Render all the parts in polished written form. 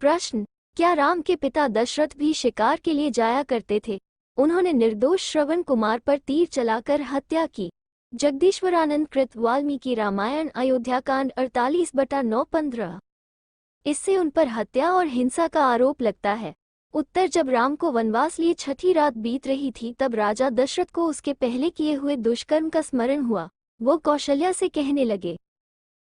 प्रश्न, क्या राम के पिता दशरथ भी शिकार के लिए जाया करते थे? उन्होंने निर्दोष श्रवण कुमार पर तीर चलाकर हत्या की। जगदीश्वरानंद कृत वाल्मीकि रामायण अयोध्याकांड 48/9-15। इससे उन पर हत्या और हिंसा का आरोप लगता है। उत्तर, जब राम को वनवास लिए छठी रात बीत रही थी तब राजा दशरथ को उसके पहले किए हुए दुष्कर्म का स्मरण हुआ। वो कौशल्या से कहने लगे,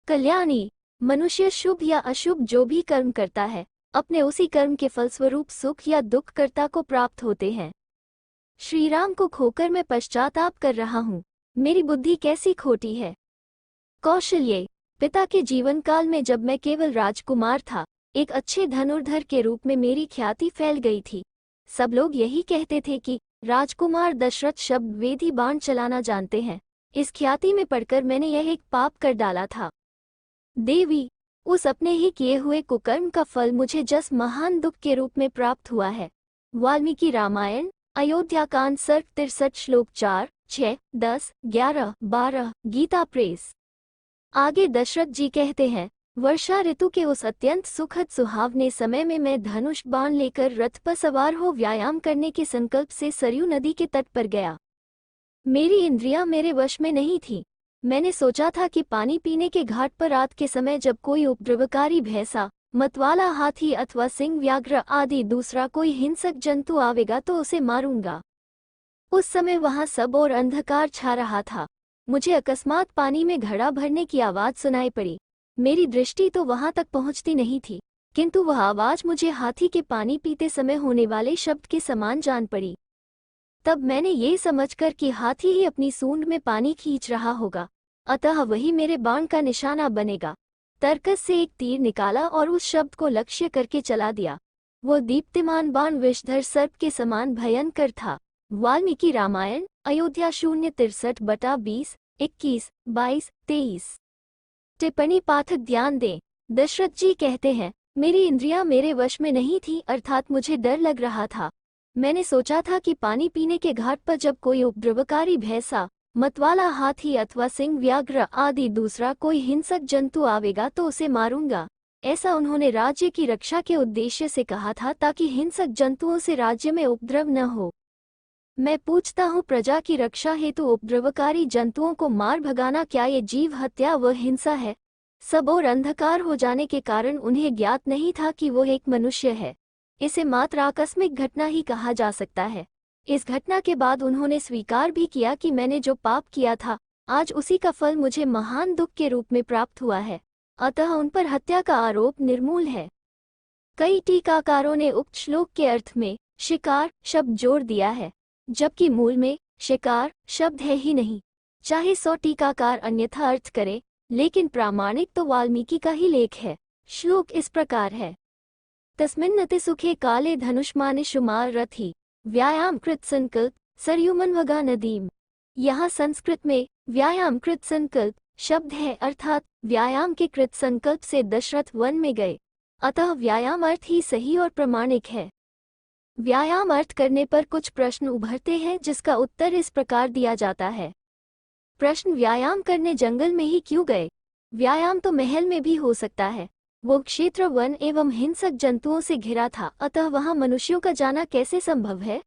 कल्याणी, मनुष्य शुभ या अशुभ जो भी कर्म करता है, अपने उसी कर्म के फलस्वरूप सुख या दुख कर्ता को प्राप्त होते हैं। श्री राम को खोकर मैं पश्चाताप कर रहा हूँ। मेरी बुद्धि कैसी खोटी है। कौशल्य, पिता के जीवन काल में जब मैं केवल राजकुमार था, एक अच्छे धनुर्धर के रूप में मेरी ख्याति फैल गई थी। सब लोग यही कहते थे कि राजकुमार दशरथ शब्द वेदी बाण चलाना जानते हैं। इस ख्याति में पड़कर मैंने यह एक पाप कर डाला था। देवी, उस अपने ही किए हुए कुकर्म का फल मुझे जस महान दुख के रूप में प्राप्त हुआ है। वाल्मीकि रामायण अयोध्याकांड सर्ग 63 श्लोक 4, 6, 10, 11, 12 गीता प्रेस। आगे दशरथ जी कहते हैं, वर्षा ऋतु के उस अत्यंत सुखद सुहावने समय में मैं धनुष बाण लेकर रथ पर सवार हो व्यायाम करने के संकल्प से सरयू नदी के तट पर गया। मेरी इंद्रियां मेरे वश में नहीं थी। मैंने सोचा था कि पानी पीने के घाट पर रात के समय जब कोई उपद्रवकारी भैंसा, मतवाला हाथी अथवा सिंह, व्याघ्र आदि दूसरा कोई हिंसक जंतु आवेगा तो उसे मारूंगा। उस समय वहां सब और अंधकार छा रहा था। मुझे अकस्मात पानी में घड़ा भरने की आवाज सुनाई पड़ी। मेरी दृष्टि तो वहां तक पहुंचती नहीं थी, किंतु वह आवाज मुझे हाथी के पानी पीते समय होने वाले शब्द के समान जान पड़ी। तब मैंने ये समझकर कि हाथी ही अपनी सूंड में पानी खींच रहा होगा, अतः वही मेरे बाण का निशाना बनेगा। तर्कस से एक तीर निकाला और उस शब्द को लक्ष्य करके चला दिया। वो दीप्तिमान बाण विषधर सर्प के समान भयंकर था। वाल्मीकि रामायण अयोध्या 063/20, 21, 22, 23। टिप्पणी पाठक ध्यान दें। दशरथ जी कहते हैं, मेरी इंद्रियां मेरे वश में नहीं थी, अर्थात मुझे डर लग रहा था। मैंने सोचा था कि पानी पीने के घाट पर जब कोई उपद्रवकारी भैंसा, मतवाला हाथी अथवा सिंह, व्याघ्र आदि दूसरा कोई हिंसक जंतु आवेगा तो उसे मारूंगा। ऐसा उन्होंने राज्य की रक्षा के उद्देश्य से कहा था, ताकि हिंसक जंतुओं से राज्य में उपद्रव न हो। मैं पूछता हूँ, प्रजा की रक्षा हेतु उपद्रवकारी जंतुओं को मार भगाना क्या ये जीव हत्या व हिंसा है? सब और अंधकार हो जाने के कारण उन्हें ज्ञात नहीं था कि वो एक मनुष्य है। इसे मात्र आकस्मिक घटना ही कहा जा सकता है। इस घटना के बाद उन्होंने स्वीकार भी किया कि मैंने जो पाप किया था, आज उसी का फल मुझे महान दुख के रूप में प्राप्त हुआ है। अतः उन पर हत्या का आरोप निर्मूल है। कई टीकाकारों ने उक्त श्लोक के अर्थ में शिकार शब्द जोड़ दिया है, जबकि मूल में शिकार शब्द है ही नहीं। चाहे 100 टीकाकार अन्यथा अर्थ करे, लेकिन प्रामाणिक तो वाल्मीकि का ही लेख है। श्लोक इस प्रकार है, तस्मिन्नते सुखे काले धनुष्माने शुमार रथी व्यायाम कृत संकल्प सरयुमन्वगा नदीम। यहाँ संस्कृत में व्यायाम कृत संकल्प शब्द है, अर्थात व्यायाम के कृत संकल्प से दशरथ वन में गए। अतः व्यायाम अर्थ ही सही और प्रमाणिक है। व्यायाम अर्थ करने पर कुछ प्रश्न उभरते हैं, जिसका उत्तर इस प्रकार दिया जाता है। प्रश्न, व्यायाम करने जंगल में ही क्यों गए? व्यायाम तो महल में भी हो सकता है। वो क्षेत्र वन एवं हिंसक जंतुओं से घिरा था, अतः वहां मनुष्यों का जाना कैसे संभव है?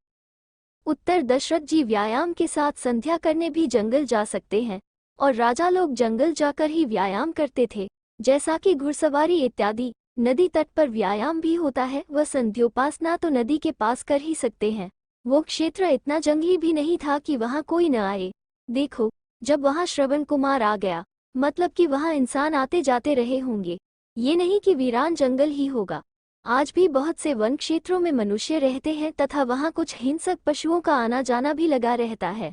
उत्तर, दशरथ जी व्यायाम के साथ संध्या करने भी जंगल जा सकते हैं, और राजा लोग जंगल जाकर ही व्यायाम करते थे, जैसा कि घुड़सवारी इत्यादि। नदी तट पर व्यायाम भी होता है। वह संध्योपासना तो नदी के पास कर ही सकते हैं। वो क्षेत्र इतना जंगली भी नहीं था कि वहां कोई न आए। देखो, जब वहां श्रवण कुमार आ गया, मतलब कि वहां इंसान आते जाते रहे होंगे। ये नहीं कि वीरान जंगल ही होगा। आज भी बहुत से वन क्षेत्रों में मनुष्य रहते हैं तथा वहां कुछ हिंसक पशुओं का आना जाना भी लगा रहता है।